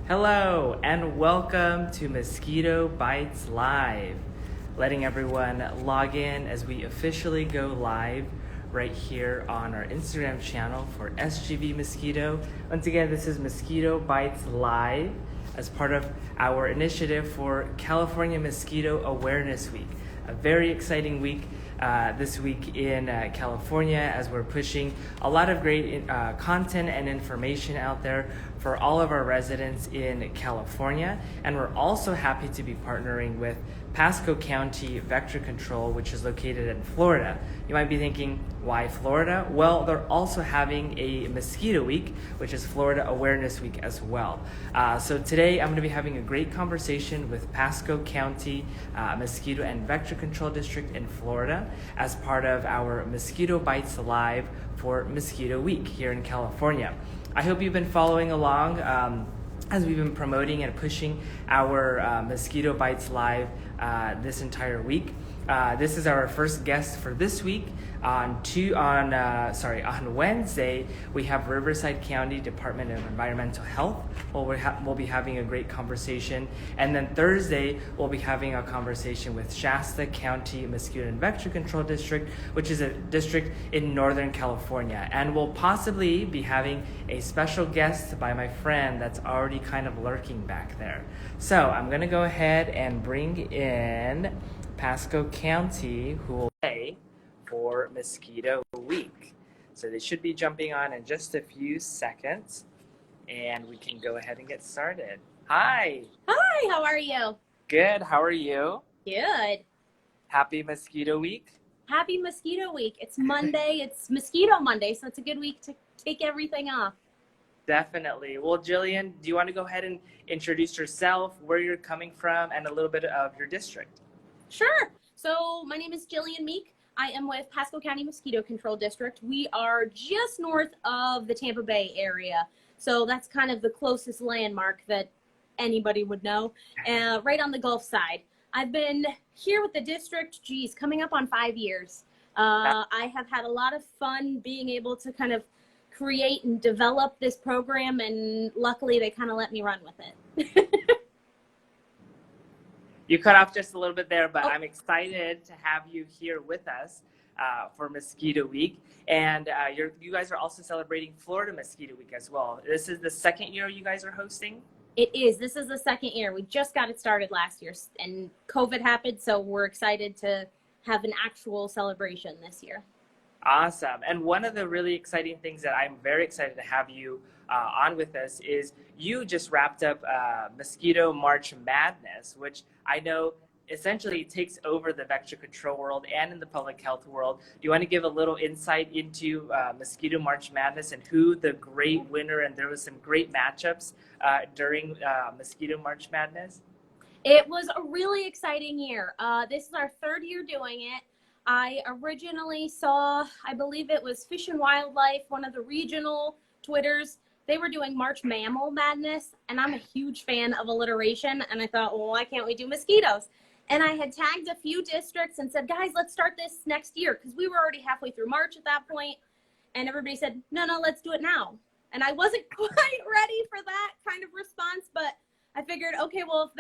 Hello and welcome to Mosquito Bites Live. Letting everyone log in as we officially go live right here on our Instagram channel for SGVMosquito. Once again, this is Mosquito Bites Live as part of our initiative for California Mosquito Awareness Week. A very exciting week this week in California as we're pushing a lot of great content and information out there for all of our residents in California. And we're also happy to be partnering with Pasco County Vector Control, which is located in Florida. You might be thinking, why Florida? Well, they're also having a Mosquito Week, which is Florida Awareness Week as well. So today I'm going to be having a great conversation with Pasco County Mosquito and Vector Control District in Florida as part of our Mosquito Bites Live for Mosquito Week here in California. I hope you've been following along as we've been promoting and pushing our Mosquito Bites Live this entire week. This is our first guest for this week. On Wednesday, we have Riverside County Department of Environmental Health. We'll be having a great conversation. And then Thursday, we'll be having a conversation with Shasta County Mosquito and Vector Control District, which is a district in Northern California. And we'll possibly be having a special guest by my friend that's already kind of lurking back there. So I'm going to go ahead and bring in Pasco County, who will play for Mosquito Week. So they should be jumping on in just a few seconds, and we can go ahead and get started. Hi. Hi, how are you? Good. How are you? Good. Happy Mosquito Week. Happy Mosquito Week. It's Monday. It's Mosquito Monday, so it's a good week to take everything off. Definitely. Well, Jillian, do you want to go ahead and introduce yourself, where you're coming from, and a little bit of your district? Sure. So my name is Jillian Meek. I am with Pasco County Mosquito Control District. We are just north of the Tampa Bay area. So that's kind of the closest landmark that anybody would know, right on the Gulf side. I've been here with the district, coming up on 5 years. I have had a lot of fun being able to kind of create and develop this program, and luckily they kind of let me run with it. You cut off just a little bit there, but I'm excited to have you here with us for Mosquito Week. And you guys are also celebrating Florida Mosquito Week as well. This is the second year you guys are hosting? It is. This is the second year. We just got it started last year, and COVID happened, so we're excited to have an actual celebration this year. Awesome. And one of the really exciting things that I'm very excited to have you on with us is you just wrapped up Mosquito March Madness, which I know essentially takes over the vector control world and in the public health world. Do you want to give a little insight into Mosquito March Madness and who the great winner, and there was some great matchups during Mosquito March Madness? It was a really exciting year. This is our third year doing it. I originally saw, I believe it was Fish and Wildlife, one of the regional Twitters. They were doing March Mammal Madness, and I'm a huge fan of alliteration, and I thought, well, why can't we do mosquitoes? And I had tagged a few districts and said, guys, let's start this next year, because we were already halfway through March at that point, and everybody said, no, let's do it now. And I wasn't quite ready for that kind of response, but I figured, okay, well, if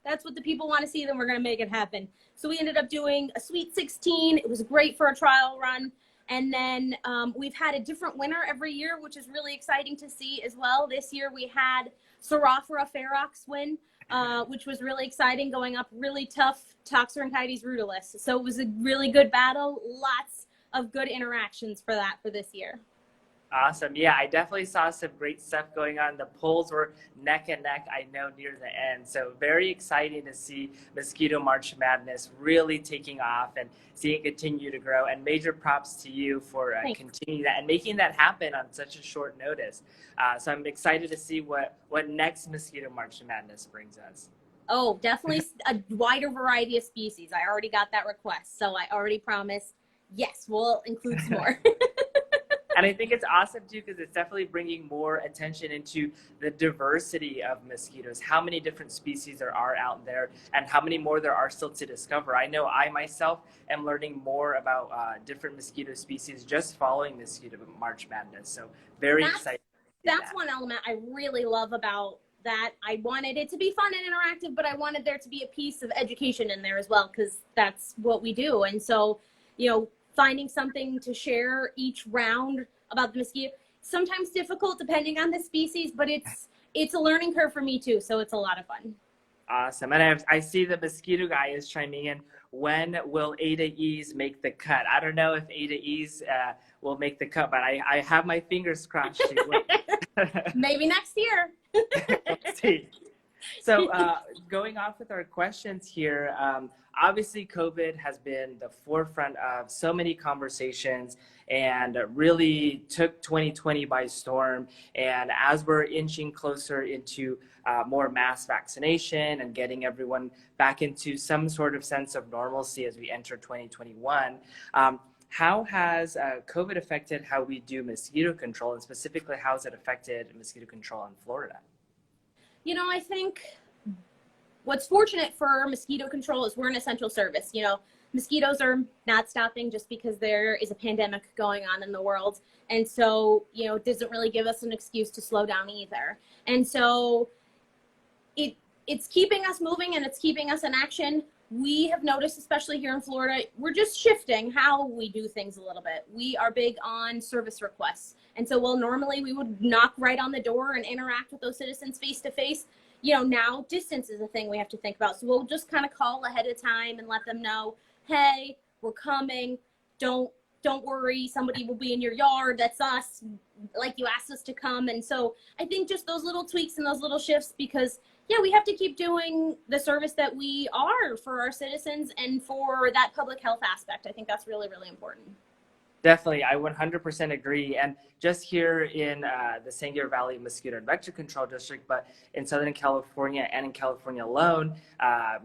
that's what the people want to see, then we're going to make it happen. So we ended up doing a Sweet 16. It was great for a trial run. And then we've had a different winner every year, which is really exciting to see as well. This year we had Sorophora ferox win, which was really exciting, going up really tough Toxorhynchides rudolus. So it was a really good battle. Lots of good interactions for this year. Awesome. Yeah, I definitely saw some great stuff going on. The polls were neck and neck, I know, near the end. So very exciting to see Mosquito March Madness really taking off and seeing it continue to grow. And major props to you for continuing that and making that happen on such a short notice. So I'm excited to see what next Mosquito March Madness brings us. Oh, definitely a wider variety of species. I already got that request. So I already promised, yes, we'll include some more. And I think it's awesome too, because it's definitely bringing more attention into the diversity of mosquitoes, how many different species there are out there and how many more there are still to discover. I know I myself am learning more about different mosquito species just following Mosquito March Madness. So very excited. That's one element I really love about that I wanted it to be fun and interactive, but I wanted there to be a piece of education in there as well, because that's what we do. And so, finding something to share each round about the mosquito, sometimes difficult depending on the species, but it's a learning curve for me too. So it's a lot of fun. Awesome. And I see the mosquito guy is chiming in. When will Ada E's make the cut? I don't know if Ada E's will make the cut, but I have my fingers crossed. Maybe next year. Let's see. So going off with our questions here, obviously COVID has been the forefront of so many conversations and really took 2020 by storm. And as we're inching closer into more mass vaccination and getting everyone back into some sort of sense of normalcy as we enter 2021, how has COVID affected how we do mosquito control, and specifically how has it affected mosquito control in Florida? I think what's fortunate for mosquito control is we're an essential service. Mosquitoes are not stopping just because there is a pandemic going on in the world. And so, it doesn't really give us an excuse to slow down either. And so it's keeping us moving and it's keeping us in action. We have noticed, especially here in Florida, we're just shifting how we do things a little bit. We are big on service requests. And so while normally we would knock right on the door and interact with those citizens face to face, now distance is a thing we have to think about. So we'll just kind of call ahead of time and let them know, hey, we're coming. Don't worry. Somebody will be in your yard. That's us. Like you asked us to come. And so I think just those little tweaks and those little shifts, because we have to keep doing the service that we are for our citizens and for that public health aspect. I think that's really, really important. Definitely, I 100% agree. And just here in the San Gabriel Valley Mosquito and Vector Control District, but in Southern California and in California alone,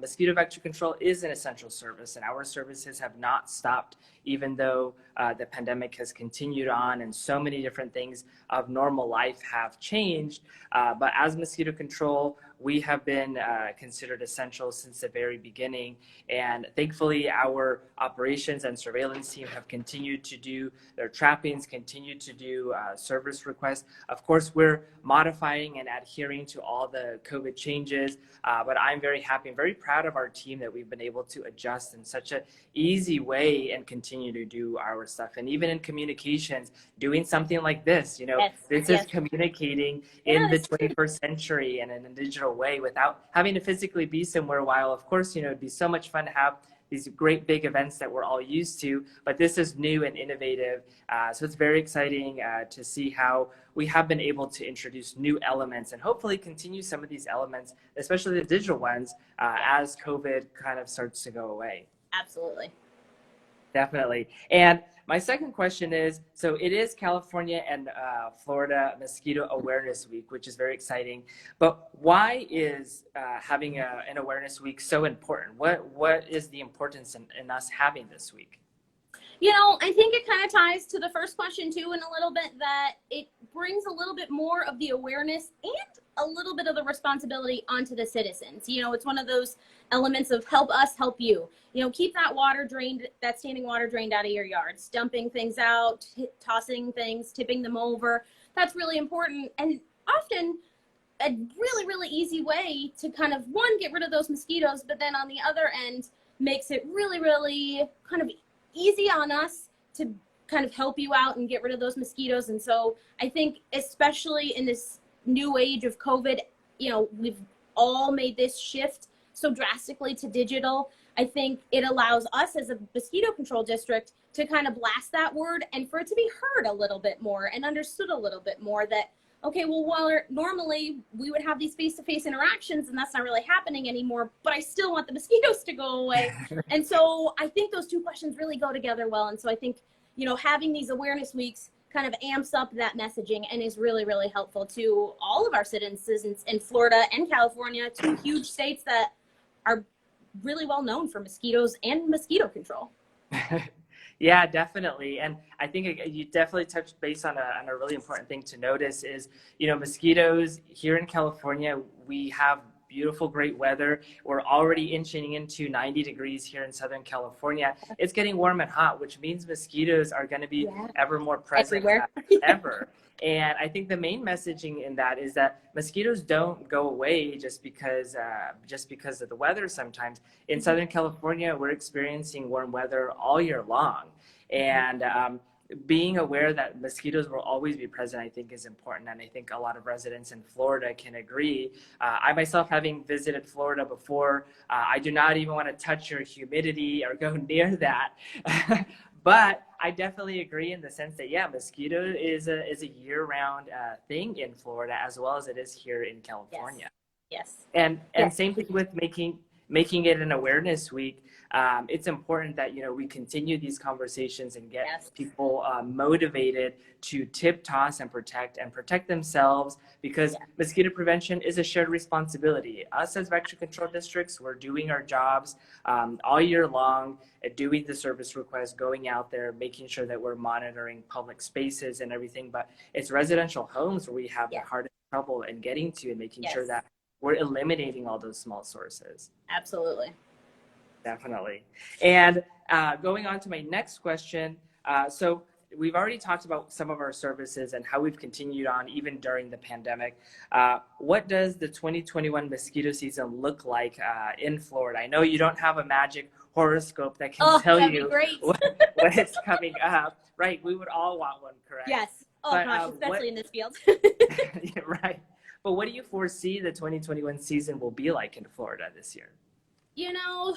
mosquito vector control is an essential service, and our services have not stopped, even though the pandemic has continued on and so many different things of normal life have changed. But as mosquito control, we have been considered essential since the very beginning. And thankfully, our operations and surveillance team have continued to do their trappings, continued to do service requests. Of course, we're modifying and adhering to all the COVID changes, but I'm very happy and very proud of our team that we've been able to adjust in such an easy way and continue to do our stuff. And even in communications, doing something like this, this is communicating in the 21st century and in a digital way without having to physically be somewhere. While of course, it'd be so much fun to have these great big events that we're all used to, but this is new and innovative. So it's very exciting to see how we have been able to introduce new elements and hopefully continue some of these elements, especially the digital ones, as COVID kind of starts to go away. Absolutely. Definitely. And my second question is, so it is California and Florida Mosquito Awareness Week, which is very exciting. But why is having an awareness week so important? What is the importance in us having this week? I think it kind of ties to the first question too in a little bit, that it brings a little bit more of the awareness and a little bit of the responsibility onto the citizens. It's one of those elements of help us, help you. Keep that water drained, that standing water drained out of your yards, dumping things out, tossing things, tipping them over. That's really important. And often a really, really easy way to kind of, one, get rid of those mosquitoes, but then on the other end makes it really, really kind of easy on us to kind of help you out and get rid of those mosquitoes. And so I think especially in this new age of COVID, we've all made this shift so drastically to digital. I think it allows us as a mosquito control district to kind of blast that word and for it to be heard a little bit more and understood a little bit more that, okay, well, while normally we would have these face-to-face interactions and that's not really happening anymore, but I still want the mosquitoes to go away. And so I think those two questions really go together well. And so I think, having these awareness weeks kind of amps up that messaging and is really, really helpful to all of our citizens in Florida and California, two huge states that are really well known for mosquitoes and mosquito control. Yeah, definitely. And I think you definitely touched base on a really important thing to notice is, mosquitoes here in California, we have beautiful, great weather. We're already inching into 90 degrees here in Southern California. It's getting warm and hot, which means mosquitoes are going to be ever more present Everywhere. ever. And I think the main messaging in that is that mosquitoes don't go away just because of the weather. Sometimes in Southern California, we're experiencing warm weather all year long, and being aware that mosquitoes will always be present, I think, is important. And I think a lot of residents in Florida can agree. I myself, having visited Florida before, I do not even want to touch your humidity or go near that. But I definitely agree in the sense that, yeah, mosquito is a year-round thing in Florida as well as it is here in California. Yes. And same thing with making it an awareness week. It's important that, you know, we continue these conversations and get people motivated to tip, toss, and protect themselves, because mosquito prevention is a shared responsibility. Us as vector control districts, we're doing our jobs all year long, doing the service requests, going out there, making sure that we're monitoring public spaces and everything. But it's residential homes where we have the hardest trouble in getting to and making sure that we're eliminating all those small sources. Absolutely. Definitely. And going on to my next question. So we've already talked about some of our services and how we've continued on even during the pandemic. What does the 2021 mosquito season look like in Florida? I know you don't have a magic horoscope that can tell you what is coming up. Right. We would all want one, correct? Yes. Oh, but, gosh, especially in this field. Yeah, right. But what do you foresee the 2021 season will be like in Florida this year? You know,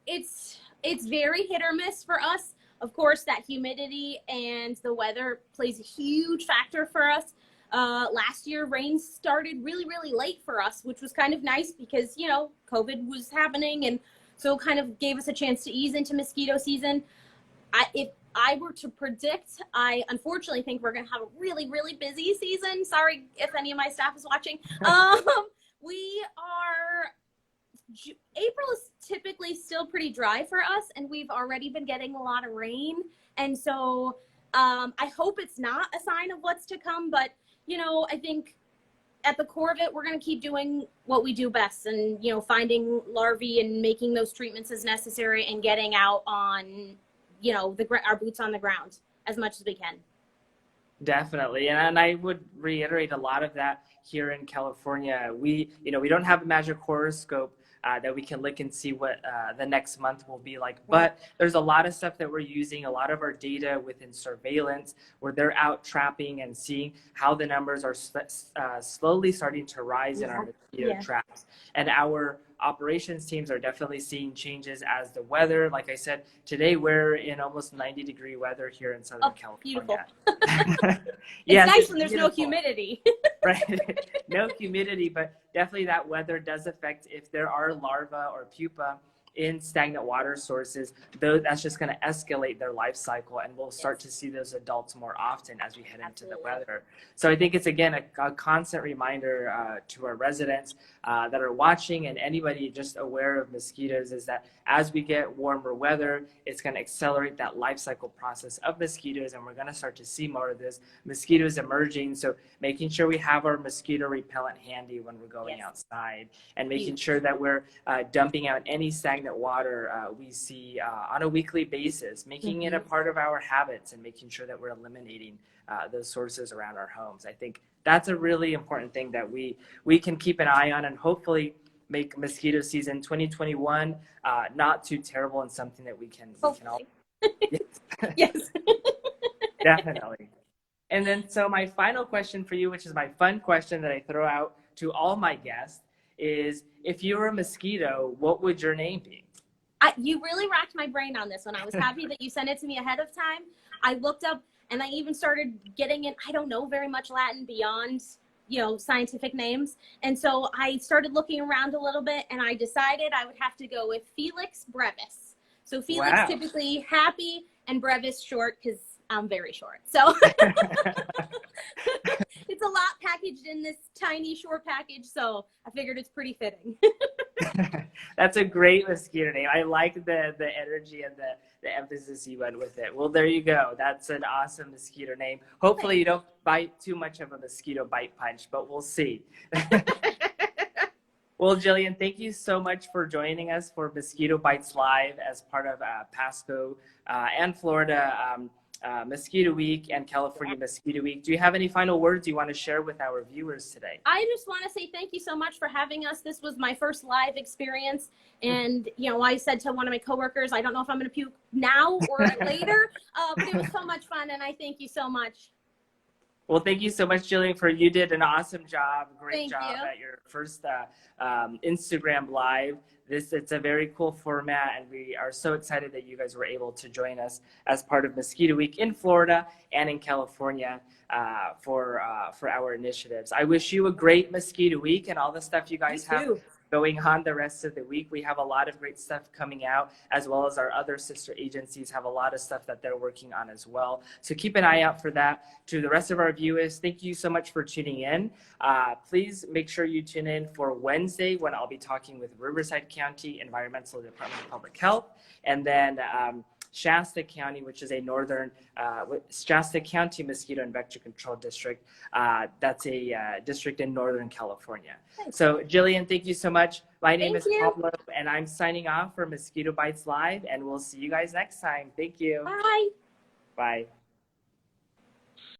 it's very hit or miss for us. Of course, that humidity and the weather plays a huge factor for us. Last year, rain started really, really late for us, which was kind of nice because, you know, COVID was happening, and so kind of gave us a chance to ease into mosquito season. If I were to predict, I unfortunately think we're going to have a really, really busy season. Sorry if any of my staff is watching. April is typically still pretty dry for us, and we've already been getting a lot of rain. And so I hope it's not a sign of what's to come. But, you know, I think at the core of it, we're going to keep doing what we do best and, you know, finding larvae and making those treatments as necessary and getting out on, you know, our boots on the ground as much as we can. Definitely. And I would reiterate a lot of that here in California. We don't have a magic horoscope that we can look and see what the next month will be like. But there's a lot of stuff that we're using, a lot of our data within surveillance, where they're out trapping and seeing how the numbers are slowly starting to rise in our mosquito traps. And our operations teams are definitely seeing changes as the weather. Like I said, today we're in almost 90-degree weather here in Southern California. It's nice when there's no humidity. Right. No humidity, but definitely that weather does affect if there are larvae or pupa in stagnant water sources. Though that's just going to escalate their life cycle, and we'll start to see those adults more often as we head into the weather. So I think it's, again, a constant reminder to our residents that are watching and anybody just aware of mosquitoes, is that as we get warmer weather, it's going to accelerate that life cycle process of mosquitoes, and we're going to start to see more of those mosquitoes emerging. So making sure we have our mosquito repellent handy when we're going outside, and making sure that we're dumping out any stagnant water we see on a weekly basis, making it a part of our habits, and making sure that we're eliminating those sources around our homes. I think that's a really important thing that we can keep an eye on, and hopefully make mosquito season 2021 not too terrible, and something that we can all. Yes. Definitely. And then, so my final question for you, which is my fun question that I throw out to all my guests, is if you were a mosquito, what would your name be? You really racked my brain on this one. I was happy that you sent it to me ahead of time. I looked up, and I even started getting in. I don't know very much Latin beyond, you know, scientific names. And so I started looking around a little bit, and I decided I would have to go with Felix brevis. So Felix typically happy, and brevis short because I'm very short. So it's a lot packaged in this tiny short package. So I figured it's pretty fitting. That's a great mosquito name. I like the energy and the emphasis you went with it. Well, there you go. That's an awesome mosquito name. Hopefully you don't bite too much of a mosquito bite punch, but we'll see. Well, Jillian, thank you so much for joining us for Mosquito Bites Live as part of Pasco and Florida Mosquito Week and California Mosquito Week. Do you have any final words you want to share with our viewers today? I just want to say thank you so much for having us. This was my first live experience. And, you know, I said to one of my coworkers, I don't know if I'm going to puke now or later, but it was so much fun. And I thank you so much. Well, thank you so much, Jillian, for you did an awesome job. Great Thank job you. at your first Instagram Live. It's a very cool format, and we are so excited that you guys were able to join us as part of Mosquito Week in Florida and in California for our initiatives. I wish you a great Mosquito Week and all the stuff you guys have going on the rest of the week. We have a lot of great stuff coming out, as well as our other sister agencies have a lot of stuff that they're working on as well. So keep an eye out for that. To the rest of our viewers, thank you so much for tuning in. Please make sure you tune in for Wednesday when I'll be talking with Riverside County Environmental Department of Public Health, and then Shasta County, which is a northern Shasta County Mosquito and Vector Control District. That's a district in Northern California. Thanks. So Jillian, thank you so much. My name is Pablo, and I'm signing off for Mosquito Bites Live, and we'll see you guys next time. Thank you. Bye. Bye.